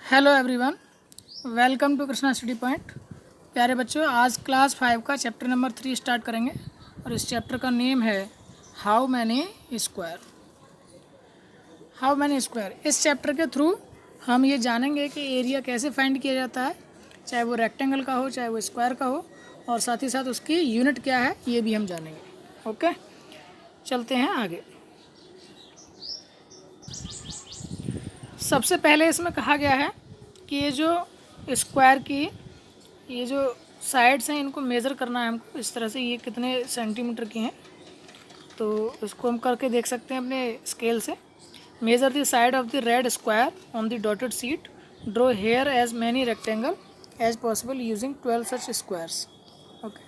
Hello everyone, welcome to Krishna study point. प्यारे बच्चों, आज क्लास 5 का चैप्टर नंबर 3 स्टार्ट करेंगे और इस चैप्टर का नेम है how many square. How many square. इस चैप्टर के थ्रू हम ये जानेंगे कि एरिया कैसे फाइंड किया जाता है, चाहे वो रेक्टेंगल का हो चाहे वो स्क्वायर का हो, और साथ ही साथ उसकी यूनिट क्या है ये भी हम जानेंगे। ओके, चलते हैं आगे। सबसे पहले इसमें कहा गया है कि ये जो स्क्वायर की ये जो साइड्स हैं इनको मेज़र करना है हमको। इस तरह से ये कितने सेंटीमीटर की हैं तो इसको हम करके देख सकते हैं अपने स्केल से। Measure the side of the red square on the dotted sheet, draw here as many rectangle as possible using 12 such squares. Okay,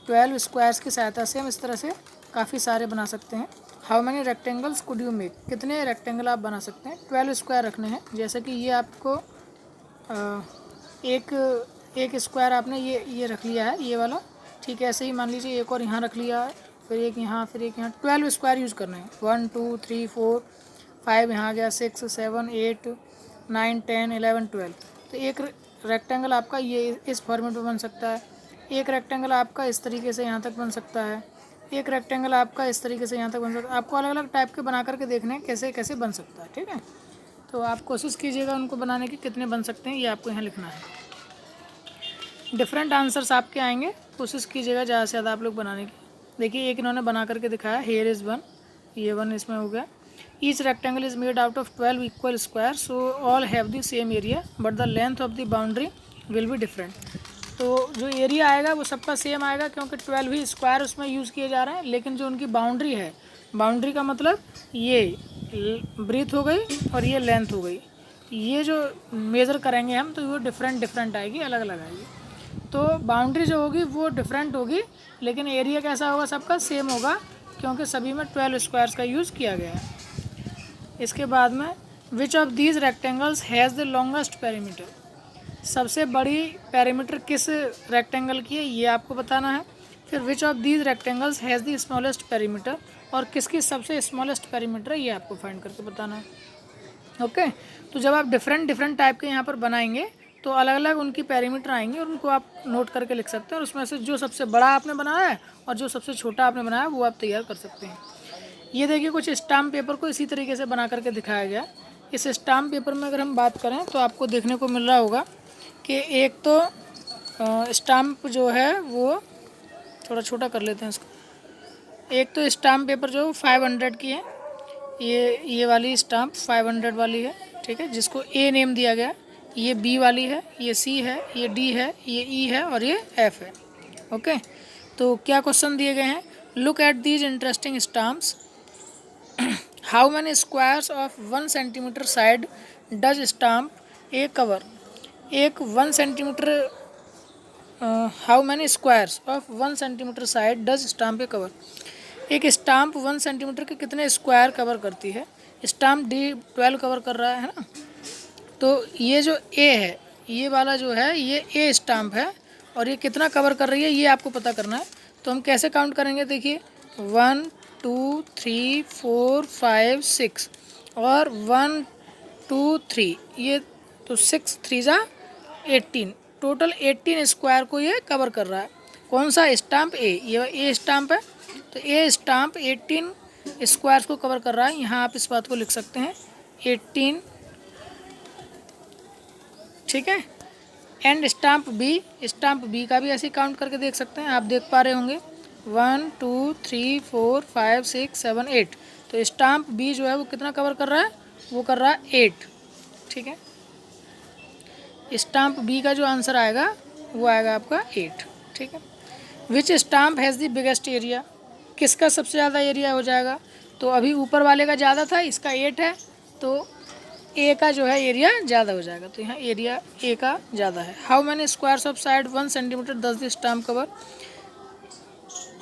12 squares की सहायता से हम इस तरह से काफ़ी सारे बना सकते हैं। How many rectangles could you make, कितने रेक्टेंगल आप बना सकते हैं। 12 स्क्वायर रखने हैं। जैसे कि ये आपको एक स्क्वायर आपने ये रख लिया है, ये वाला, ठीक है। ऐसे ही मान लीजिए एक और यहाँ रख लिया है, फिर एक यहाँ, फिर एक यहाँ। 12 स्क्वायर यूज़ करना है। 1 2 3 4 5 यहाँ आ गया, 6 7 8 9 10 11 12। तो एक रेक्टेंगल आपका ये इस फॉर्मेट में बन सकता है। एक रेक्टेंगल आपका इस तरीके से यहाँ तक बन सकता है। एक रेक्टेंगल आपका इस तरीके से यहाँ तक बन सकता है। आपको अलग अलग टाइप के बना करके देखने हैं कैसे कैसे बन सकता है, ठीक है। तो आप कोशिश कीजिएगा उनको बनाने की, कितने बन सकते हैं ये आपको यहाँ लिखना है। डिफरेंट आंसर्स आपके आएंगे, कोशिश कीजिएगा ज़्यादा से ज़्यादा आप लोग बनाने की। देखिए एक इन्होंने बना करके दिखाया, हेयर इज़ 1, ये 1 इसमें हो गया। Each rectangle is made out of 12 equal square, so all have the same area but the length of the boundary will be different. तो जो एरिया आएगा वो सबका सेम आएगा क्योंकि 12 ही स्क्वायर उसमें यूज़ किए जा रहे हैं, लेकिन जो उनकी बाउंड्री है, बाउंड्री का मतलब ये ब्रीथ हो गई और ये लेंथ हो गई, ये जो मेज़र करेंगे हम तो वो डिफरेंट आएगी, अलग अलग आएगी। तो बाउंड्री जो होगी वो डिफरेंट होगी, लेकिन एरिया कैसा होगा, सबका सेम होगा क्योंकि सभी में 12 स्क्वायर्स का यूज़ किया गया है। इसके बाद में which of these rectangles has the longest perimeter, सबसे बड़ी पेरीमीटर किस रेक्टेंगल की है ये आपको बताना है। फिर which of these rectangles has the smallest perimeter, और किसकी सबसे स्मॉलेस्ट पेरीमीटर है ये आपको फाइंड करके बताना है। ओके, तो जब आप डिफरेंट टाइप के यहाँ पर बनाएंगे तो अलग अलग उनकी पेरीमीटर आएंगे और उनको आप नोट करके लिख सकते हैं, और उसमें से जो सबसे बड़ा आपने बनाया है और जो सबसे छोटा आपने बनाया है वो आप तैयार कर सकते हैं। ये देखिए कुछ स्टाम्प पेपर को इसी तरीके से बना करके दिखाया गया। इस स्टाम्प पेपर में अगर हम बात करें तो आपको देखने को मिल रहा होगा कि एक तो स्टाम्प जो है वो थोड़ा छोटा कर लेते हैं इसको। एक तो स्टाम्प पेपर जो 500 की है, ये वाली स्टाम्प 500 वाली है, ठीक है, जिसको ए नेम दिया गया। ये बी वाली है, ये सी है, ये डी है, ये ई है और ये एफ है। ओके, तो क्या क्वेश्चन दिए गए हैं, look at these interesting stamps, how many squares of 1 centimetre side does stamp A cover. एक 1 centimetre, how many squares of 1 centimetre side does stamp A cover. एक स्टाम्प 1 सेंटीमीटर के कितने स्क्वायर कवर करती है। Stamp D 12 cover कर रहा है ना, तो ये जो ए है, ये वाला जो है ये ए स्टाम्प है और ये कितना कवर कर रही है ये आपको पता करना है। तो हम कैसे काउंट करेंगे, देखिए 1 2 3 4 5 6 और 1 2 3, ये तो 6 3 जा 18, टोटल 18 स्क्वायर को ये कवर कर रहा है। कौन सा स्टाम्प, ए, ये ए स्टाम्प है, तो ए स्टाम्प 18 स्क्वायर्स को कवर कर रहा है। यहाँ आप इस बात को लिख सकते हैं 18, ठीक है। एंड स्टाम्प बी का भी ऐसे काउंट करके देख सकते हैं, आप देख पा रहे होंगे 1 2 3 4 5 6 7 8। तो स्टाम्प बी जो है वो कितना कवर कर रहा है, वो कर रहा है 8, ठीक है। स्टाम्प बी का जो आंसर आएगा वो आएगा आपका 8, ठीक है। Which stamp has the biggest area, किसका सबसे ज़्यादा एरिया हो जाएगा। तो अभी ऊपर वाले का ज़्यादा था, इसका 8 है, तो ए का जो है एरिया ज़्यादा हो जाएगा, तो यहाँ एरिया ए का ज़्यादा है। How many squares of side 1 centimetre does the stamp cover,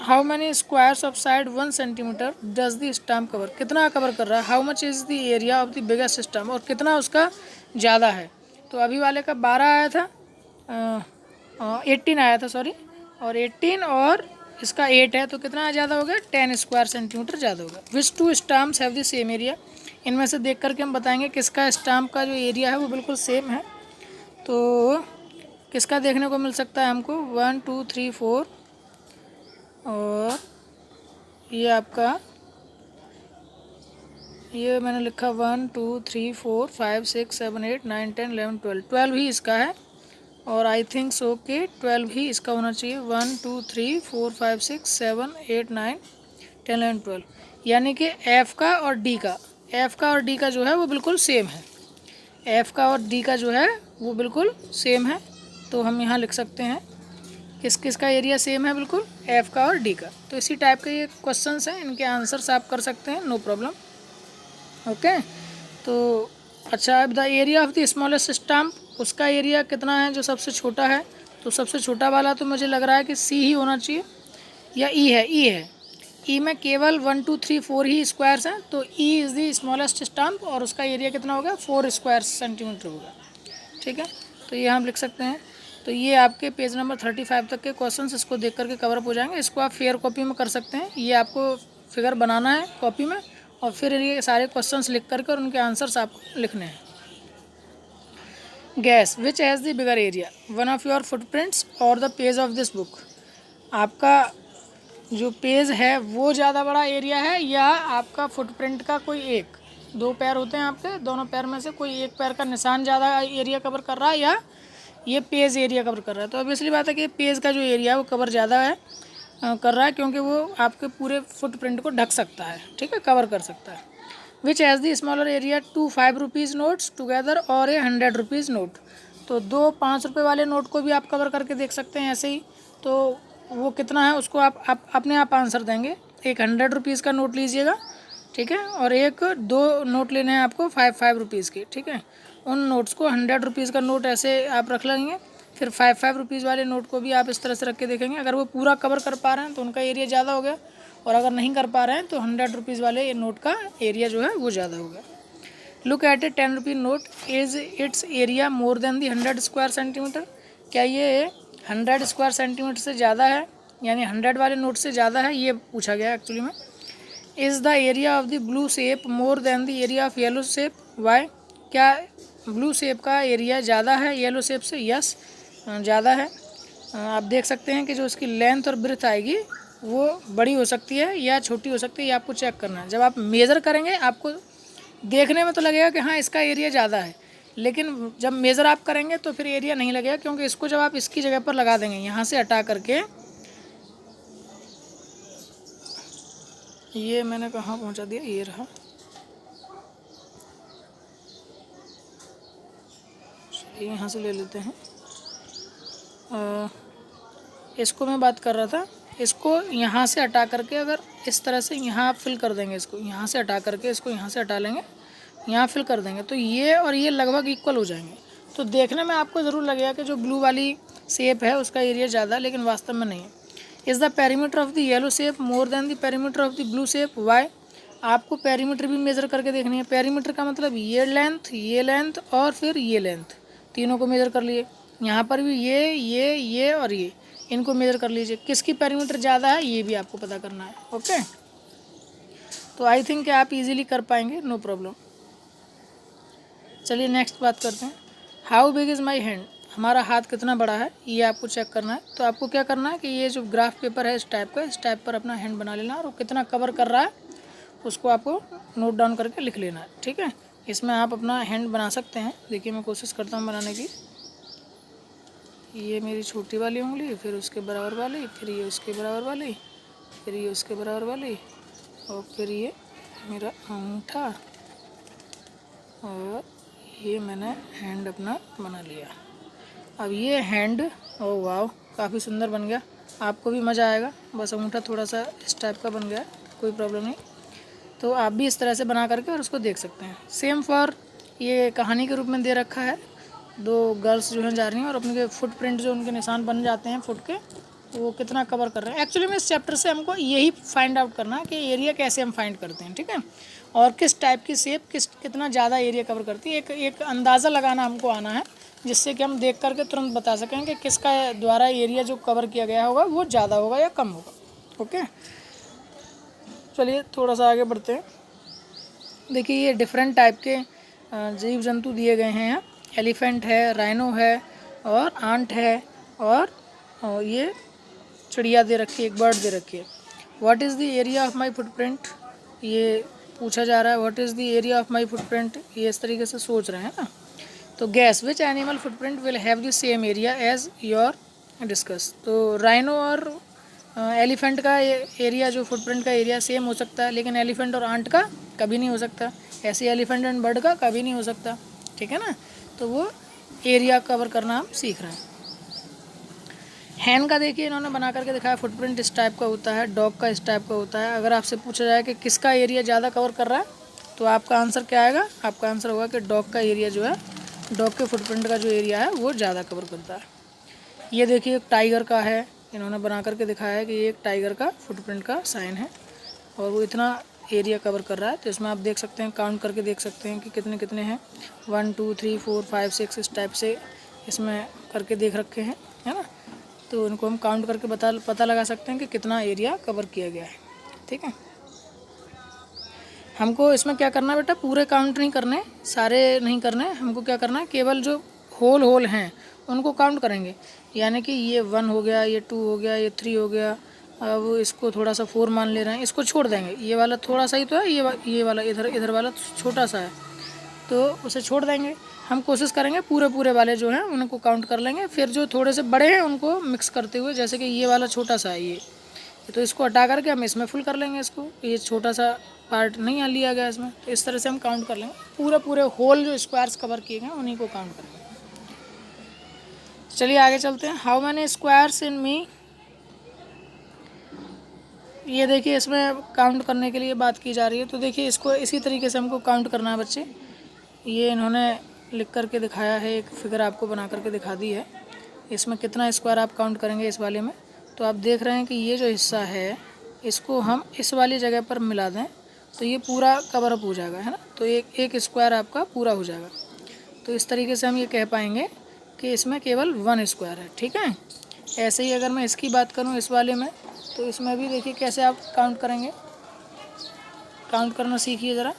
how many squares of side 1 centimetre does the stamp cover, कितना कवर कर रहा है। How much is the area of the biggest stamp, और कितना उसका ज़्यादा है। तो अभी वाले का 12 आया था, 18 आया था सॉरी, और 18 और इसका 8 है, तो कितना ज़्यादा हो गया, 10 स्क्वायर सेंटीमीटर ज़्यादा होगा। विच 2 stamps have the same area, इनमें से देख करके हम बताएंगे किसका स्टाम्प का जो एरिया है वो बिल्कुल सेम है। तो किसका देखने को मिल सकता है हमको 1 2 3 4 और ये आपका ये मैंने लिखा 1 2 3 4 5 6 7 8 9 10 11 12 12 ही इसका है और आई थिंक सो के 12 ही इसका होना चाहिए। 1 2 3 4 5 6 7 8 9 10 11 12 यानी कि एफ़ का और डी का जो है वो बिल्कुल सेम है। एफ़ का और डी का जो है वो बिल्कुल सेम है। तो हम यहाँ लिख सकते हैं किस किस का एरिया सेम है, बिल्कुल एफ़ का और डी का। तो इसी टाइप के ये क्वेश्चंस हैं, इनके आंसर्स आप कर सकते हैं, नो प्रॉब्लम। ओके तो अच्छा, अब the area of the smallest stamp, उसका एरिया कितना है जो सबसे छोटा है। तो सबसे छोटा वाला तो मुझे लग रहा है कि सी ही होना चाहिए या ई है। ई में केवल 1 2 3 4 ही स्क्वायर्स हैं, तो E is the smallest stamp और उसका एरिया कितना होगा 4 स्क्वायर सेंटीमीटर होगा। ठीक है, तो ये हम लिख सकते हैं। तो ये आपके पेज नंबर 35 तक के क्वेश्चंस इसको देख करके कवर अप हो जाएंगे। इसको आप फेयर कॉपी में कर सकते हैं। ये आपको फिगर बनाना है कॉपी में और फिर ये सारे क्वेश्चंस लिख करके और उनके आंसर्स आपको लिखने हैं। Guess which has the bigger area, one of your footprints or the page of this book. आपका जो पेज है वो ज़्यादा बड़ा एरिया है या आपका फुटप्रिंट का कोई एक, दो पैर होते हैं आपके, दोनों पैर में से कोई एक पैर का निशान ज़्यादा एरिया कवर कर रहा है या ये पेज एरिया कवर कर रहा है। तो ऑब्वियसली बात है कि पेज का जो एरिया है वो कवर ज़्यादा है कर रहा है, क्योंकि वो आपके पूरे फुटप्रिंट को ढक सकता है। ठीक है, कवर कर सकता है। विच has the smaller area 2 5 rupees notes together और ए 100 रुपीज़ नोट। तो दो 5 रुपये वाले नोट को भी आप कवर करके देख सकते हैं ऐसे ही। तो वो कितना है उसको आप अपने आप आंसर देंगे। एक 100 रुपीज़ का नोट लीजिएगा, ठीक है, और एक दो नोट लेने हैं आपको 5 रुपीज़ के। ठीक है, उन नोट्स को 100 रुपीज़ का नोट ऐसे आप रख लेंगे, फिर 5 रुपीज़ वाले नोट को भी आप इस तरह से रख के देखेंगे। अगर वो पूरा कवर कर पा रहे हैं तो उनका एरिया ज़्यादा हो गया, और अगर नहीं कर पा रहे हैं तो 100 रुपीज़ वाले नोट का एरिया जो है वो ज़्यादा हो गया। Look at A 10 rupee note, is it's area more than the 100 square centimetre. क्या ये 100 स्क्वायर सेंटीमीटर से ज़्यादा है, यानी 100 वाले नोट से ज़्यादा है, ये पूछा गया एक्चुअली में। Is the area of the blue shape more than the area of yellow shape, why. क्या ब्लू शेप का एरिया ज़्यादा है येलो शेप से? यस, ज़्यादा है। आप देख सकते हैं कि जो उसकी लेंथ और ब्रेथ आएगी वो बड़ी हो सकती है या छोटी हो सकती है, ये आपको चेक करना है। जब आप मेज़र करेंगे आपको देखने में तो लगेगा कि हाँ इसका एरिया ज़्यादा है, लेकिन जब मेज़र आप करेंगे तो फिर एरिया नहीं लगेगा, क्योंकि इसको जब आप इसकी जगह पर लगा देंगे, यहाँ से हटा करके, ये मैंने कहाँ पहुँचा दिया, ये रहा, यहाँ से ले लेते हैं। इसको मैं बात कर रहा था, इसको यहाँ से हटा करके अगर इस तरह से यहाँ आप फिल कर देंगे, इसको यहाँ से हटा करके इसको यहाँ से हटा लेंगे, यहाँ फिल कर देंगे, तो ये और ये लगभग इक्वल हो जाएंगे। तो देखने में आपको ज़रूर लगेगा कि जो ब्लू वाली शेप है उसका एरिया ज़्यादा, लेकिन वास्तव में नहीं है। Is the perimeter of the yellow shape more than the perimeter of the blue shape, why. आपको पेरीमीटर भी मेज़र करके देखनी है। पेरीमीटर का मतलब ये लेंथ और फिर ये लेंथ, तीनों को मेज़र कर लिए। यहाँ पर भी ये और ये, इनको मेज़र कर लीजिए। किसकी पेरीमीटर ज़्यादा है ये भी आपको पता करना है। ओके, तो आई थिंक आप इजीली कर पाएंगे, नो प्रॉब्लम। चलिए नेक्स्ट बात करते हैं। How big is my hand, हमारा हाथ कितना बड़ा है ये आपको चेक करना है। तो आपको क्या करना है कि ये जो ग्राफ पेपर है इस टाइप का, इस टाइप पर अपना हैंड बना लेना और वो कितना कवर कर रहा है उसको आपको नोट डाउन करके लिख लेना है। ठीक है, इसमें आप अपना हैंड बना सकते हैं। देखिए मैं कोशिश करता हूँ बनाने की। ये मेरी छोटी वाली उंगली, फिर उसके बराबर वाली, फिर ये उसके बराबर वाली, फिर ये उसके बराबर वाली, और फिर ये मेरा अंगूठा, और ये मैंने हैंड अपना बना लिया। अब ये हैंड, ओह वाह, काफ़ी सुंदर बन गया। आपको भी मज़ा आएगा। बस अंगूठा थोड़ा सा इस टाइप का बन गया, कोई प्रॉब्लम नहीं। तो आप भी इस तरह से बना करके और उसको देख सकते हैं। सेम फॉर, ये कहानी के रूप में दे रखा है। दो गर्ल्स जो हैं जा रही हैं और अपने फुटप्रिंट जो उनके निशान बन जाते हैं फुट के, वो कितना कवर कर रहे हैं। एक्चुअली में इस चैप्टर से हमको यही फाइंड आउट करना है कि एरिया कैसे हम फाइंड करते हैं। ठीक है, और किस टाइप की शेप कितना ज़्यादा एरिया कवर करती है, एक अंदाज़ा लगाना हमको आना है, जिससे कि हम देख करके तुरंत बता सकें कि किसका द्वारा एरिया जो कवर किया गया होगा वो ज़्यादा होगा या कम होगा। ओके, चलिए थोड़ा सा आगे बढ़ते हैं। देखिए ये डिफरेंट टाइप के जीव जंतु दिए गए हैं यहाँ। एलिफेंट है, राइनो है और आंट है और ये चिड़िया दे रखी है, एक बर्ड दे रखी है। What is the area of my footprint, ये पूछा जा रहा है। What is the area of my footprint, ये इस तरीके से सोच रहे हैं ना। तो guess which animal footprint will have the same area as your discuss. तो राइनो और एलिफेंट का एरिया, जो फुटप्रिंट का एरिया सेम हो सकता है, लेकिन एलिफेंट और आंट का कभी नहीं हो सकता। ऐसे एलिफेंट एंड बर्ड का कभी नहीं हो सकता, ठीक है ना। तो वो एरिया कवर करना हम सीख रहे हैं। हैन का देखिए इन्होंने बना करके दिखाया, फुटप्रिंट इस टाइप का होता है, डॉग का इस टाइप का होता है। अगर आपसे पूछा जाए कि किसका एरिया ज़्यादा कवर कर रहा है, तो आपका आंसर क्या आएगा? आपका आंसर होगा कि डॉग का एरिया जो है, डॉग के फुटप्रिंट का जो एरिया है वो ज़्यादा कवर करता है। ये देखिए एक टाइगर का है, इन्होंने बना करके दिखाया है कि ये एक टाइगर का फुटप्रिंट का साइन है और वो इतना एरिया कवर कर रहा है। तो इसमें आप देख सकते हैं, काउंट करके देख सकते हैं कि कितने कितने हैं, 1 2 3 4 5 6 इस टाइप से इसमें करके देख रखे हैं, है ना। तो उनको हम काउंट करके पता लगा सकते हैं कि कितना एरिया कवर किया गया है, ठीक है। हमको इसमें क्या करना है बेटा, पूरे काउंट नहीं करने, सारे नहीं करने। हमको क्या करना है, केवल जो होल हैं उनको काउंट करेंगे। यानी कि ये 1 हो गया, ये 2 हो गया, ये 3 हो गया। अब इसको थोड़ा सा 4 मान ले रहे हैं, इसको छोड़ देंगे। ये वाला थोड़ा सा ही तो है, ये वाला इधर वाला छोटा सा है, तो उसे छोड़ देंगे। हम कोशिश करेंगे पूरे वाले जो हैं उनको काउंट कर लेंगे। फिर जो थोड़े से बड़े हैं उनको मिक्स करते हुए, जैसे कि ये वाला छोटा सा है ये, तो इसको हटा करके हम इसमें फुल कर लेंगे इसको। ये छोटा सा पार्ट नहीं लिया गया इसमें, तो इस तरह से हम काउंट कर लेंगे। पूरे होल जो स्क्वायर्स कवर किए गए उन्हीं को काउंट करेंगे। चलिए आगे चलते हैं। हाउ मैनी स्क्वायर्स इन मी, ये देखिए इसमें काउंट करने के लिए बात की जा रही है। तो देखिए इसको इसी तरीके से हमको काउंट करना है बच्चे। ये इन्होंने लिख करके दिखाया है, एक फिगर आपको बना करके दिखा दी है। इसमें कितना स्क्वायर आप काउंट करेंगे इस वाले में। तो आप देख रहे हैं कि ये जो हिस्सा है इसको हम इस वाली जगह पर मिला दें तो ये पूरा कवर अप हो जाएगा, है ना। तो एक स्क्वायर आपका पूरा हो जाएगा। तो इस तरीके से हम ये कह पाएंगे कि इसमें केवल 1 स्क्वायर है, ठीक है। ऐसे ही अगर मैं इसकी बात करूँ इस वाले में, तो इसमें भी देखिए कैसे आप काउंट करेंगे। काउंट करना सीखिए ज़रा।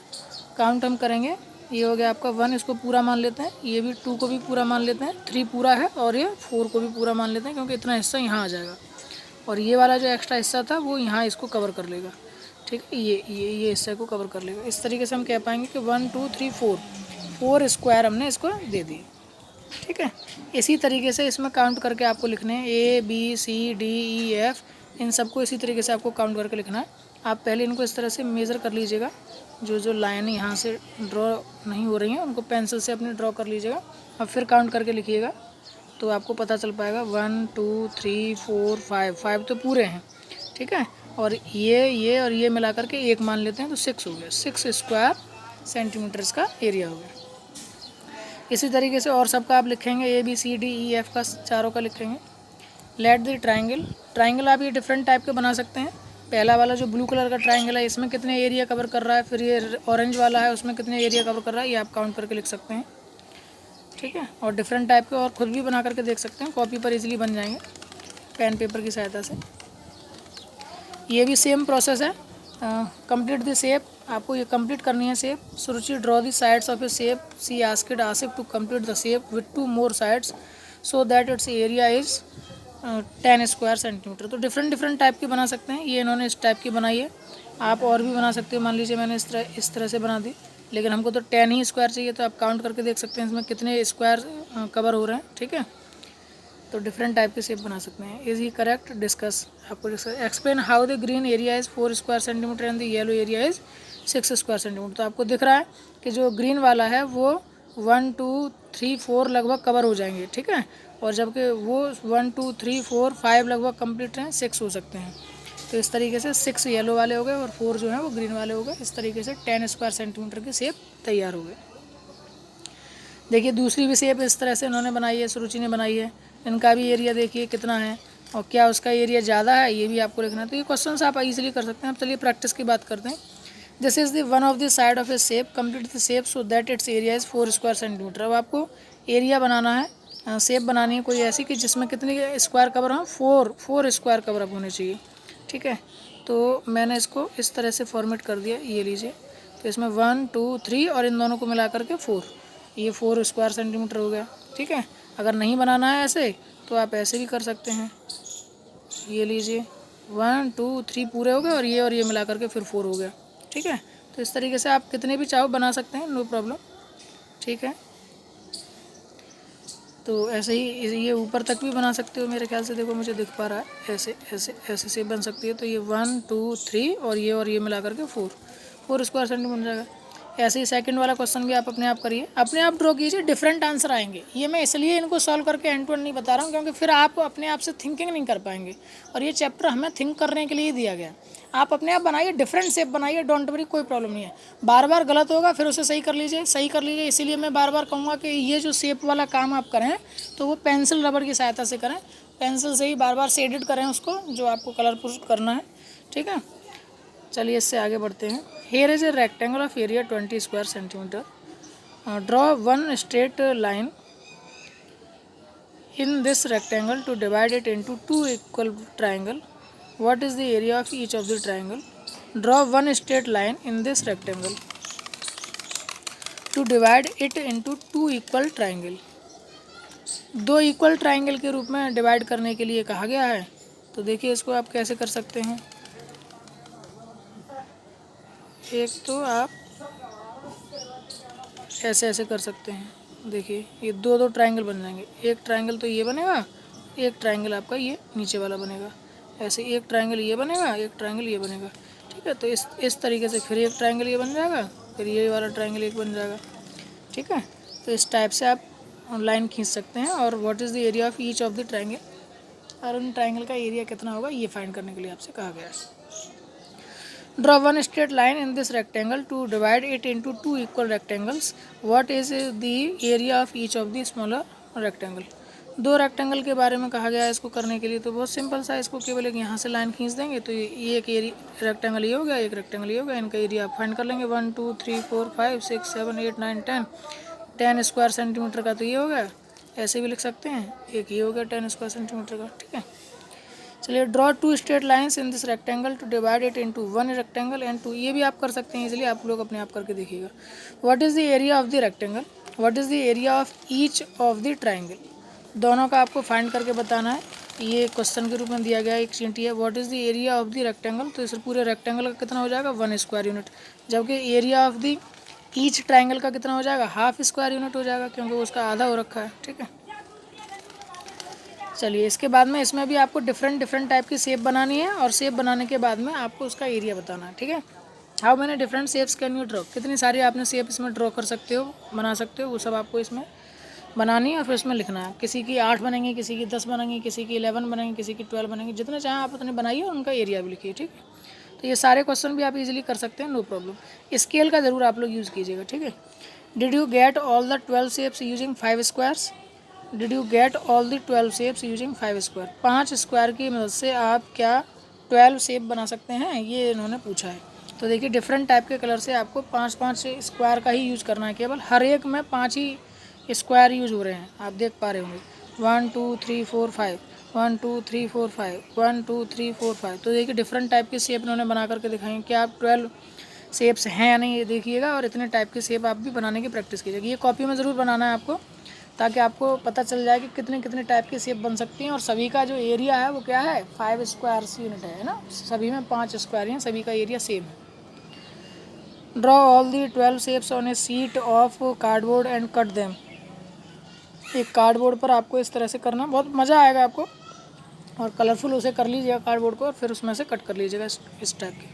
काउंट हम करेंगे, ये हो गया आपका 1, इसको पूरा मान लेते हैं। ये भी 2 को भी पूरा मान लेते हैं, 3 पूरा है, और ये 4 को भी पूरा मान लेते हैं क्योंकि इतना हिस्सा यहाँ आ जाएगा। और ये वाला जो एक्स्ट्रा हिस्सा था वो यहाँ इसको कवर कर लेगा, ठीक है। ये हिस्से को कवर कर लेगा। इस तरीके से हम कह पाएंगे कि 1 2 3 4 स्क्वायर हमने इसको दे दिए, ठीक है। इसी तरीके से इसमें काउंट करके आपको लिखने हैं A B C D E F, इन सबको इसी तरीके से आपको काउंट करके लिखना है। आप पहले इनको इस तरह से मेज़र कर लीजिएगा। जो लाइन यहाँ से ड्रॉ नहीं हो रही हैं उनको पेंसिल से अपने ड्रॉ कर लीजिएगा। अब फिर काउंट करके लिखिएगा तो आपको पता चल पाएगा 1 2 3 4 5 तो पूरे हैं, ठीक है। और ये और ये मिला करके 1 मान लेते हैं तो 6 हो गया। 6 स्क्वायर सेंटीमीटर्स का एरिया हो गया। इसी तरीके से और सबका आप लिखेंगे, A B C D E F का चारों का लिखेंगे। लेट द ट्राइंगल आप ये डिफरेंट टाइप के बना सकते हैं। पहला वाला जो ब्लू कलर का ट्राइंगल है इसमें कितने एरिया कवर कर रहा है, फिर ये ऑरेंज वाला है उसमें कितने एरिया कवर कर रहा है, ये आप काउंट करके लिख सकते हैं, ठीक है। और डिफरेंट टाइप के और ख़ुद भी बना करके देख सकते हैं, कॉपी पर इजीली बन जाएंगे पेन पेपर की सहायता से। ये भी सेम प्रोसेस है। कंप्लीट द शेप, आपको ये कंप्लीट करनी है shape. Suruchi draw the sides of a shape, she asked Asif to complete the shape with 2 more sides so that its area is 10 square centimetre. तो डिफरेंट टाइप की बना सकते हैं। ये इन्होंने इस टाइप की बनाई है, आप और भी बना सकते हो। मान लीजिए मैंने इस तरह से बना दी, लेकिन हमको तो 10 ही स्क्वायर चाहिए, तो आप काउंट करके देख सकते हैं इसमें कितने स्क्वायर कवर हो रहे हैं, ठीक है। तो डिफरेंट टाइप के शेप बना सकते हैं। इज ही करेक्ट, डिस्कस, आपको explain how the green area is 4 square centimetre and the yellow area is 6 square centimetre. तो आपको दिख रहा है कि जो ग्रीन वाला है वो 1 2 3 4 लगभग कवर हो जाएंगे, ठीक है। और जबकि वो 1 2 3 4 5 लगभग कंप्लीट हैं, 6 हो सकते हैं। तो इस तरीके से 6 येलो वाले हो गए और 4 जो हैं वो ग्रीन वाले हो गए। इस तरीके से 10 स्क्वायर सेंटीमीटर की शेप तैयार हो गए। देखिए दूसरी भी शेप इस तरह से इन्होंने बनाई है, सुरुचि ने बनाई है। इनका भी एरिया देखिए कितना है और क्या उसका एरिया ज़्यादा है, ये भी आपको लिखना है। तो ये क्वेश्चन आप इजीली कर सकते हैं। अब चलिए प्रैक्टिस की बात करते हैं। This is the one of the side of a shape, complete the shape so that its area is 4 square centimetre. अब आपको एरिया बनाना है, शेप बनानी है कोई ऐसी कि जिसमें कितने स्क्वायर कवर हों, 4 स्क्वायर कवर अप होने चाहिए, ठीक है। तो मैंने इसको इस तरह से फॉर्मेट कर दिया, ये लीजिए। तो इसमें 1 2 3 और इन दोनों को मिला करके 4, ये 4 स्क्वायर सेंटीमीटर हो गया। ठीक है, अगर नहीं बनाना है ऐसे तो आप ऐसे भी कर सकते हैं। ये लीजिए 1 2 3 पूरे हो गए और ये मिला करके फिर 4 हो गया। ठीक है, तो इस तरीके से आप कितने भी चाहो बना सकते हैं, नो प्रॉब्लम। ठीक है, तो ऐसे ही ये ऊपर तक भी बना सकते हो मेरे ख्याल से, देखो मुझे दिख पा रहा है, ऐसे ऐसे ऐसे से बन सकती है। तो ये 1 2 3 और ये मिला करके 4 स्क्वायर सेंटीमीटर बन जाएगा। ऐसे ही सेकंड वाला क्वेश्चन भी आप अपने आप करिए, अपने आप ड्रॉ कीजिए, डिफरेंट आंसर आएंगे। ये मैं इसलिए इनको सॉल्व करके एंड टू एंड नहीं बता रहा हूँ क्योंकि फिर आप अपने आप से थिंकिंग नहीं कर पाएंगे, और ये चैप्टर हमें थिंक करने के लिए दिया गया। आप अपने आप बनाइए, डिफरेंट शेप बनाइए, डोंट वरी, कोई प्रॉब्लम नहीं है। बार बार गलत होगा फिर उसे सही कर लीजिए। इसीलिए मैं बार बार कहूँगा कि ये जो शेप वाला काम आप करें तो वो पेंसिल रबर की सहायता से करें, पेंसिल से ही बार बार शेडेड करें उसको, जो आपको कलरफुल करना है। ठीक है, चलिए इससे आगे बढ़ते हैं। Hair is a rectangle of area 20 square centimetre, draw one straight line in this rectangle to divide it into two equal triangle. What is the area of each of the triangle? Draw one straight line in this rectangle to divide it into two equal triangle. दो equal triangle के रूप में divide करने के लिए कहा गया है। तो देखिए इसको आप कैसे कर सकते हैं। एक तो आप ऐसे ऐसे कर सकते हैं, देखिए ये दो ट्रायंगल बन जाएंगे। एक ट्रायंगल तो ये बनेगा, एक ट्रायंगल आपका ये नीचे वाला बनेगा। ऐसे एक ट्रायंगल ये बनेगा, एक ट्रायंगल ये बनेगा। ठीक है, तो इस तरीके से फिर एक ट्रायंगल ये बन जाएगा, फिर ये वाला ट्रायंगल एक बन जाएगा। ठीक है, तो इस टाइप से आप लाइन खींच सकते हैं। और what is the area of each of the triangle, और उन ट्रायंगल का एरिया कितना होगा ये फाइंड करने के लिए आपसे कहा गया है। Draw one straight line in this rectangle to divide it into two equal rectangles. What is the area of each of the smaller rectangle? दो रेक्टेंगल के बारे में कहा गया है इसको करने के लिए। तो बहुत सिंपल सा, इसको केवल एक यहाँ से लाइन खींच देंगे तो ये एक रेक्टेंगल ये हो गया, एक रेक्टेंगल ये हो गया। इनका एरिया आप फाइंड कर लेंगे। 1 2 3 4 5 6 7 8 9 10 स्क्वायर सेंटीमीटर का तो ये हो गया। ऐसे भी लिख सकते हैं, एक ये हो गया 10 स्क्वायर सेंटीमीटर का। ठीक है, चलिए draw two straight lines in this rectangle to divide it into one rectangle and two, ये भी आप कर सकते हैं इसलिए आप लोग अपने आप करके देखिएगा। What is the area of the rectangle, what is the area of each of the triangle, दोनों का आपको फाइंड करके बताना है। ये क्वेश्चन के रूप में दिया गया एक चींटी है। What is the area of the rectangle, तो इस पूरे रेक्टेंगल का कितना हो जाएगा 1 स्क्वायर यूनिट, जबकि area of the each triangle का कितना हो जाएगा हाफ स्क्वायर यूनिट हो जाएगा, क्योंकि उसका आधा हो रखा है। ठीक है, चलिए इसके बाद में इसमें भी आपको डिफरेंट टाइप की शेप बनानी है, और शेप बनाने के बाद में आपको उसका एरिया बताना है। ठीक है, how many different shapes can you draw, कितनी सारी आपने शेप इसमें ड्रॉ कर सकते हो, बना सकते हो, वो सब आपको इसमें बनानी है और फिर इसमें लिखना है। किसी की 8 बनेंगी, किसी की 10 बनेंगी, किसी की 11 बनेंगी, किसी की 12 बनेंगी, जितने चाहें आप उतने बनाइए और उनका एरिया भी लिखिए। ठीक है, तो ये सारे क्वेश्चन भी आप इजीली कर सकते हैं, नो प्रॉब्लम। स्केल का ज़रूर आप लोग यूज़ कीजिएगा। ठीक है, did you get all the 12 shapes using 5 squares, did you get all the 12 shapes using 5 square, 5 square की मदद से आप क्या 12 शेप बना सकते हैं, ये इन्होंने पूछा है। तो देखिए डिफरेंट टाइप के कलर से आपको 5 स्क्वायर का ही यूज़ करना है, केवल हर एक में 5 ही स्क्वायर यूज हो रहे हैं, आप देख पा रहे होंगे। 1 2 3 4 5 1 2 3 4 5 1 2 3 4 5। तो देखिए डिफरेंट टाइप के शेप इन्होंने बना करके दिखाएंगे कि आप 12 शेप्स हैं या नहीं, ये देखिएगा, और इतने टाइप के शेप आप भी बनाने की प्रैक्टिस कीजिएगा। ये कॉपी में ज़रूर बनाना है आपको, ताकि आपको पता चल जाए कि कितने कितने टाइप के शेप बन सकती हैं। और सभी का जो एरिया है वो क्या है 5 स्क्वायर यूनिट है ना, सभी में 5 स्क्वायर हैं, सभी का एरिया सेम है। Draw all the 12 shapes on A sheet of cardboard and cut them, एक कार्डबोर्ड पर आपको इस तरह से करना, बहुत मज़ा आएगा आपको, और कलरफुल उसे कर लीजिएगा कार्डबोर्ड को, और फिर उसमें से कट कर लीजिएगा इस टाइप के।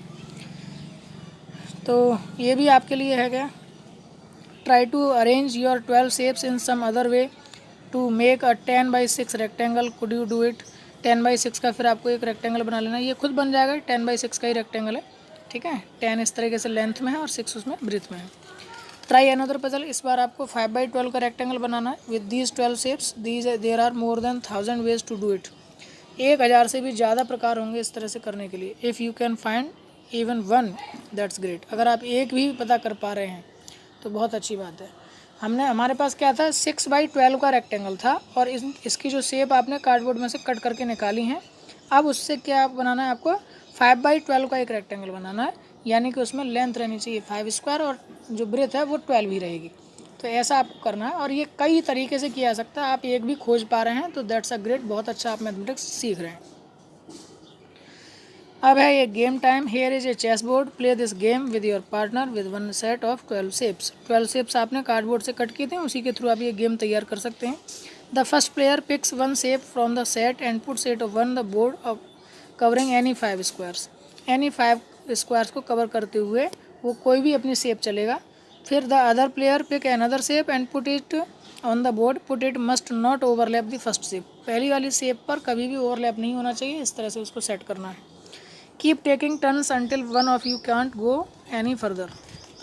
तो ये भी आपके लिए है क्या, try to arrange your 12 shapes in some other way to make a 10x6 rectangle, could you do it. 10x6 का फिर आपको एक रेक्टेंगल बना लेना, ये खुद बन जाएगा, 10x6 का ही रेक्टेंगल है। ठीक है, 10 इस तरीके से लेंथ में है और 6 उसमें ब्रीथ में है। ट्राई अनदर पजल, इस बार आपको 5x12 का रेक्टेंगल बनाना है with these 12 shapes, these there are more than 1000 ways to do it, 1000 से भी ज़्यादा प्रकार होंगे इस तरह से करने के लिए। If you can find even one that's great, अगर आप एक भी पता कर पा रहे हैं तो बहुत अच्छी बात है। हमारे पास क्या था 6x12 का रेक्टेंगल था, और इसकी जो शेप आपने कार्डबोर्ड में से कट करके निकाली हैं, अब उससे क्या बनाना है आपको 5x12 का एक रेक्टेंगल बनाना है। यानी कि उसमें लेंथ रहनी चाहिए 5 स्क्वायर और जो ब्रेथ है वो 12 ही रहेगी। तो ऐसा आपको करना है और ये कई तरीके से किया जा सकता है। आप एक भी खोज पा रहे हैं तो दैट्स अ ग्रेट, बहुत अच्छा आप मैथमेटिक्स सीख रहे हैं। अब है ये game time. Here is a chess board, play this game with your partner with one set of 12 shapes. 12 shapes आपने कार्डबोर्ड से कट किए थे, उसी के थ्रू आप ये गेम तैयार कर सकते हैं। The first player picks one shape from the set and puts it on the board of covering any 5 squares. Any 5 squares को कवर करते हुए वो कोई भी अपनी शेप चलेगा। फिर the other player pick another shape and put it on the board, put it must not overlap the first shape. पहली वाली शेप पर कभी भी ओवरलैप नहीं होना चाहिए, इस तरह से उसको सेट करना है। Keep taking turns until one of you can't go any further.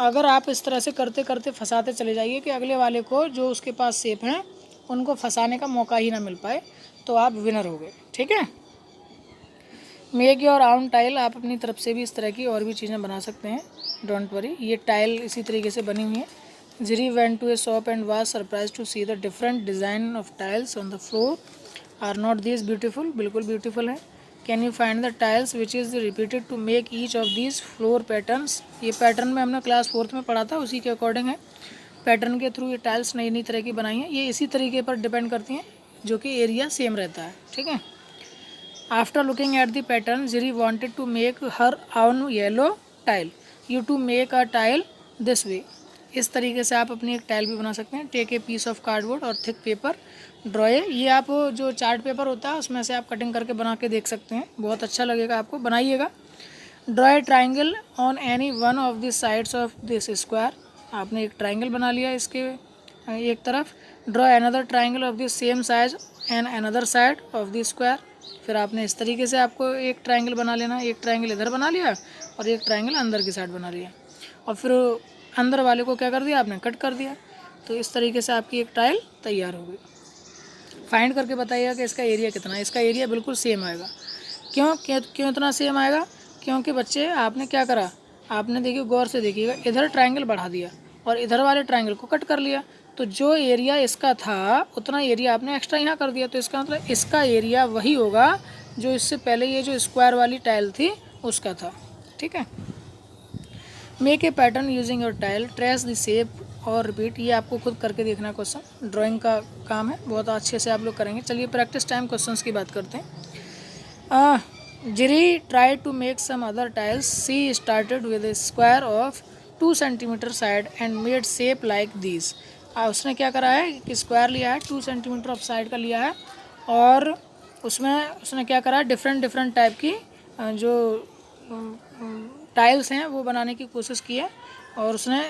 अगर आप इस तरह से करते करते फंसाते चले जाइए कि अगले वाले को जो उसके पास शेप हैं उनको फंसाने का मौका ही ना मिल पाए, तो आप विनर हो गए। ठीक है। मेक योर आउन टाइल। आप अपनी तरफ से भी इस तरह की और भी चीज़ें बना सकते हैं, डोंट वरी। ये टाइल इसी तरीके से बनी हुई है। Jiri went to a shop and was surprise to see the different design of tiles on the floor. Are not this beautiful? बिल्कुल ब्यूटीफुल है। Can you find the tiles which is repeated to make each of these floor patterns. ये pattern में हमने class 4th में पढ़ा था, उसी के अकॉर्डिंग है। पैटर्न के थ्रू ये टाइल्स नई नई तरह की बनाई हैं। ये इसी तरीके पर डिपेंड करती हैं जो कि एरिया सेम रहता है। ठीक है। After looking at the pattern, Jiri wanted to make her own yellow tile. You to make a tile this way. इस तरीके से आप अपनी एक टाइल भी बना सकते हैं। Take a piece of cardboard और थिक पेपर, ड्रॉ ए। ये आप जो चार्ट पेपर होता है उसमें से आप कटिंग करके बना के देख सकते हैं, बहुत अच्छा लगेगा आपको, बनाइएगा। Draw a triangle on any one of the sides of this square. आपने एक ट्राइंगल बना लिया इसके एक तरफ। Draw another triangle of the same size and another side of the square. फिर आपने इस तरीके से आपको एक ट्राइंगल बना लेना, एक ट्राइंगल इधर बना लिया और एक ट्राइंगल अंदर की साइड बना लिया, और फिर अंदर वाले को क्या कर दिया आपने, कट कर दिया। तो इस तरीके से आपकी एक टाइल तैयार हो गई। फाइंड करके बताइएगा कि इसका एरिया कितना है। इसका एरिया बिल्कुल सेम आएगा। क्यों इतना सेम आएगा? क्योंकि बच्चे आपने क्या करा, आपने देखिए गौर से देखिएगा, इधर ट्राइंगल बढ़ा दिया और इधर वाले ट्राइंगल को कट कर लिया, तो जो एरिया इसका था उतना एरिया आपने एक्स्ट्रा यहाँ कर दिया। तो इसका मतलब इसका एरिया वही होगा जो इससे पहले ये जो स्क्वायर वाली टाइल थी उसका था। ठीक है। Make a pattern using your tile, trace the shape और रिपीट। ये आपको खुद करके देखना क्वेश्चन, ड्राइंग का काम है, बहुत अच्छे से आप लोग करेंगे। चलिए प्रैक्टिस टाइम क्वेश्चंस की बात करते हैं। जिरी try to make some other tiles. She started with a square of 2 centimetre side and made shape like these. उसने क्या करा है कि स्क्वायर लिया है, 2 सेंटीमीटर ऑफ साइड का लिया है, और उसमें उसने क्या करा है, डिफरेंट डिफरेंट टाइप की जो टाइल्स हैं वो बनाने की कोशिश की है। और उसने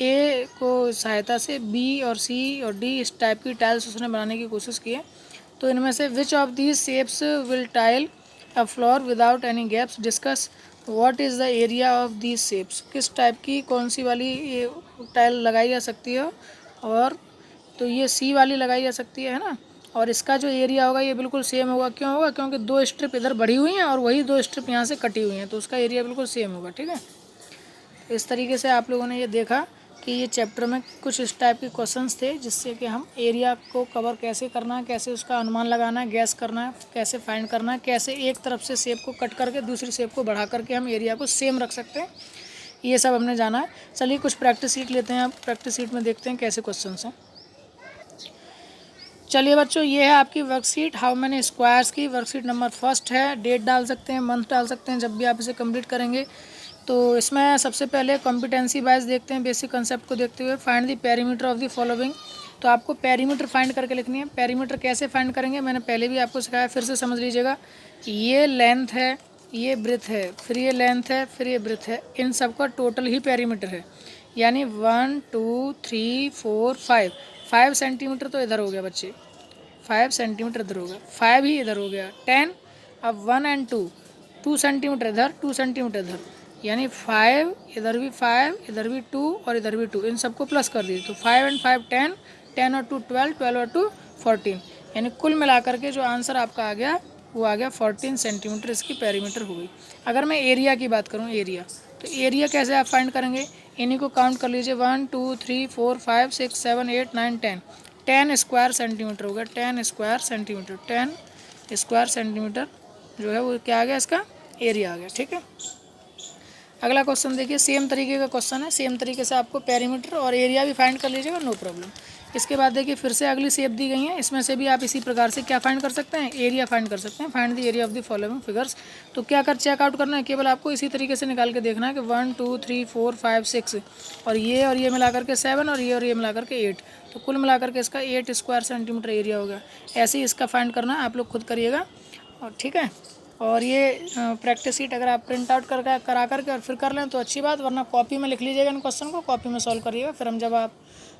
ए को सहायता से बी और सी और डी इस टाइप की टाइल्स उसने बनाने की कोशिश की है। तो इनमें से which of these shapes will tile a floor without any gaps, discuss what is the area of these shapes. किस टाइप की कौन सी वाली ये टाइल लगाई जा सकती है, और तो ये सी वाली लगाई जा सकती है ना। और इसका जो एरिया होगा ये बिल्कुल सेम होगा। क्यों होगा? क्योंकि 2 स्ट्रिप इधर बढ़ी हुई हैं और वही 2 स्ट्रिप यहाँ से कटी हुई हैं, तो उसका एरिया बिल्कुल सेम होगा। ठीक है। इस तरीके से आप लोगों ने ये देखा कि ये चैप्टर में कुछ इस टाइप के क्वेश्चंस थे जिससे कि हम एरिया को कवर कैसे करना है, कैसे उसका अनुमान लगाना है, गैस करना है, कैसे फाइंड करना है, कैसे एक तरफ से शेप को कट करके दूसरी शेप को बढ़ा करके हम एरिया को सेम रख सकते हैं, ये सब हमने जाना है। चलिए कुछ प्रैक्टिस सीट लेते हैं। आप प्रैक्टिस सीट में देखते हैं कैसे क्वेश्चन हैं। चलिए बच्चों, ये है आपकी वर्कशीट हाउ मैनी स्क्वायर्स की। वर्कशीट नंबर 1 है। डेट डाल सकते हैं, मंथ डाल सकते हैं जब भी आप इसे कंप्लीट करेंगे। तो इसमें सबसे पहले कॉम्पिटेंसी वाइज देखते हैं, बेसिक कंसेप्ट को देखते हुए। Find the perimeter of the following. तो आपको पेरीमीटर फाइंड करके लिखनी है। पेरीमीटर कैसे फाइंड करेंगे मैंने पहले भी आपको सिखाया, फिर से समझ लीजिएगा। ये लेंथ है, ये ब्रेथ है, फिर ये लेंथ है, फिर ये ब्रेथ है, इन सब का टोटल ही पेरीमीटर है। यानी 1 2 3 4 5 सेंटीमीटर तो इधर हो गया बच्चे, 5 सेंटीमीटर इधर हो गया, 5 ही इधर हो गया, 10। अब 1 और 2 सेंटीमीटर इधर, 2 सेंटीमीटर इधर, यानी 5 इधर भी 5, इधर भी 2 और इधर भी 2, इन सबको प्लस कर दीजिए। तो 5 और 5 10, 10 और 2 12, 12 और 2 14, यानी कुल मिलाकर के जो आंसर आपका आ गया वो आ गया 14 सेंटीमीटर इसकी पेरीमीटर हो गई। अगर मैं एरिया की बात करूँ, एरिया, तो एरिया कैसे आप फाइंड करेंगे, इन्हीं को काउंट कर लीजिए। 1 2 3 4 5 6 7 8 9 10, 10 स्क्वायर सेंटीमीटर हो गया। 10 स्क्वायर सेंटीमीटर, 10 स्क्वायर सेंटीमीटर जो है वो क्या आ गया, इसका एरिया आ गया। ठीक है। अगला क्वेश्चन देखिए, सेम तरीके का क्वेश्चन है, सेम तरीके से आपको पेरीमीटर और एरिया भी फाइंड कर लीजिएगा, नो प्रॉब्लम। इसके बाद देखिए फिर से अगली शेप दी गई है, इसमें से भी आप इसी प्रकार से क्या फाइंड कर सकते हैं, एरिया फाइंड कर सकते हैं। Find the area of the following figures. तो क्या कर चेकआउट करना है, केवल आपको इसी तरीके से निकाल के देखना है कि 1 2 3 4 5 6 और ये मिला करके 7 और ये मिला करके 8, तो कुल मिलाकर के इसका 8 स्क्वायर सेंटीमीटर एरिया हो गया। ऐसे ही इसका फाइंड करना है, आप लोग खुद करिएगा और ठीक है। और ये प्रैक्टिस शीट अगर आप प्रिंट आउट करा करके और फिर कर लें तो अच्छी बात, वरना कॉपी में लिख लीजिएगा इन क्वेश्चन को, कॉपी में सॉल्व करिएगा, फिर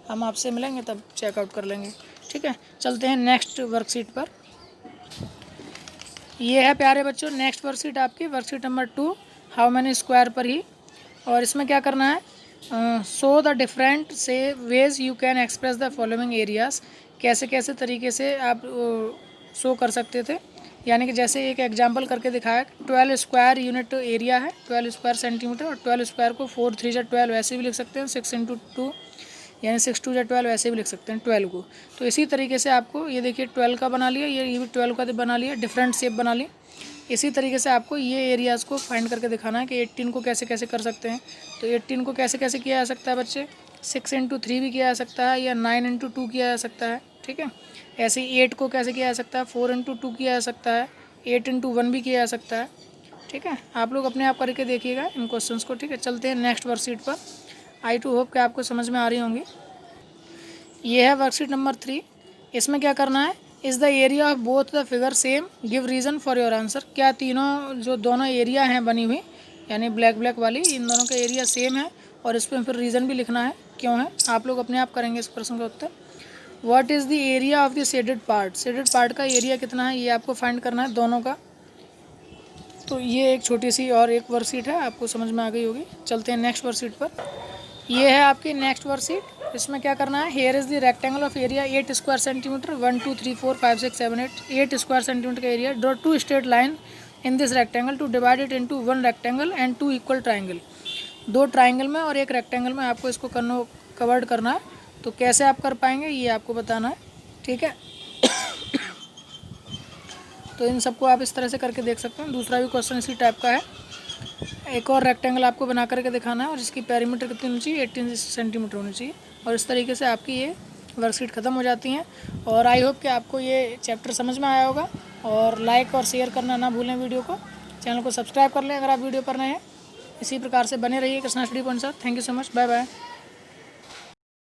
हम आपसे मिलेंगे तब चेकआउट कर लेंगे, ठीक है। चलते हैं नेक्स्ट वर्कशीट पर। ये है प्यारे बच्चों नेक्स्ट वर्कशीट आपकी, worksheet number 2, how many square पर ही। और इसमें क्या करना है, शो द डिफरेंट से ways you can express the following areas. कैसे कैसे तरीके से आप शो कर सकते थे, यानी कि जैसे एक एग्जांपल करके दिखाया, 12 स्क्वायर यूनिट एरिया है, 12 स्क्वायर सेंटीमीटर, और 12 स्क्वायर को 4 3 जा 12 ऐसे भी लिख सकते हैं, 6 × 2 यानी 6 2 जा 12 ऐसे भी लिख सकते हैं 12 को। तो इसी तरीके से आपको ये देखिए 12 का बना लिया, ये भी 12 का बना लिया, डिफरेंट शेप बना ली। इसी तरीके से आपको ये एरियाज़ को फाइंड करके दिखाना है कि 18 को कैसे कैसे कर सकते हैं। तो 18 को कैसे कैसे किया जा सकता है बच्चे, 6 × 3 भी किया जा सकता है, या 9 × 2 किया जा सकता है, ठीक है। ऐसे ही 8 को कैसे किया जा सकता है, 4 × 2 किया जा सकता है, 8 × 1 भी किया जा सकता है, ठीक है। आप लोग अपने आप करके देखिएगा इन क्वेश्चंस को, ठीक है। चलते हैं नेक्स्ट वर्कशीट पर। आई टू होप कि आपको समझ में आ रही होंगी। ये है वर्कशीट नंबर 3। इसमें क्या करना है, is the area of both the figure same, give reason for your answer. क्या तीनों जो दोनों एरिया हैं बनी हुई, यानी ब्लैक ब्लैक वाली, इन दोनों का एरिया सेम है, और इस पर फिर रीज़न भी लिखना है क्यों है। आप लोग अपने आप करेंगे इस प्रश्न का उत्तर। What is the area of the shaded part, shaded part का एरिया कितना है, ये आपको फाइंड करना है दोनों का। तो ये एक छोटी सी और एक वर्कशीट है, आपको समझ में आ गई होगी। चलते हैं नेक्स्ट वर्कशीट पर। ये है आपकी नेक्स्ट वर्कशीट। इसमें क्या करना है, here is the rectangle of area 8 square centimetre, 1 2 3 4 5 6 7 8 square centimetre का area. Draw 2 straight line in this rectangle to divide it into 1 rectangle and 2 equal triangle. 2 triangle में और एक रेक्टेंगल में आपको इसको कवर्ड करना है। तो कैसे आप कर पाएंगे ये आपको बताना है, ठीक है। तो इन सबको आप इस तरह से करके देख सकते हैं। दूसरा भी क्वेश्चन इसी टाइप का है। एक और रेक्टेंगल आपको बना करके दिखाना है और इसकी पेरीमीटर कितनी होनी चाहिए, 18 सेंटीमीटर होनी चाहिए। और इस तरीके से आपकी ये वर्कशीट ख़त्म हो जाती हैं। और आई होप कि आपको ये चैप्टर समझ में आया होगा। और लाइक और शेयर करना ना भूलें वीडियो को। चैनल को सब्सक्राइब कर लें अगर आप वीडियो पर नए हैं। इसी प्रकार से बने रहिए कृष्णा स्टडी पॉइंट साथ। Thank you so much, bye bye.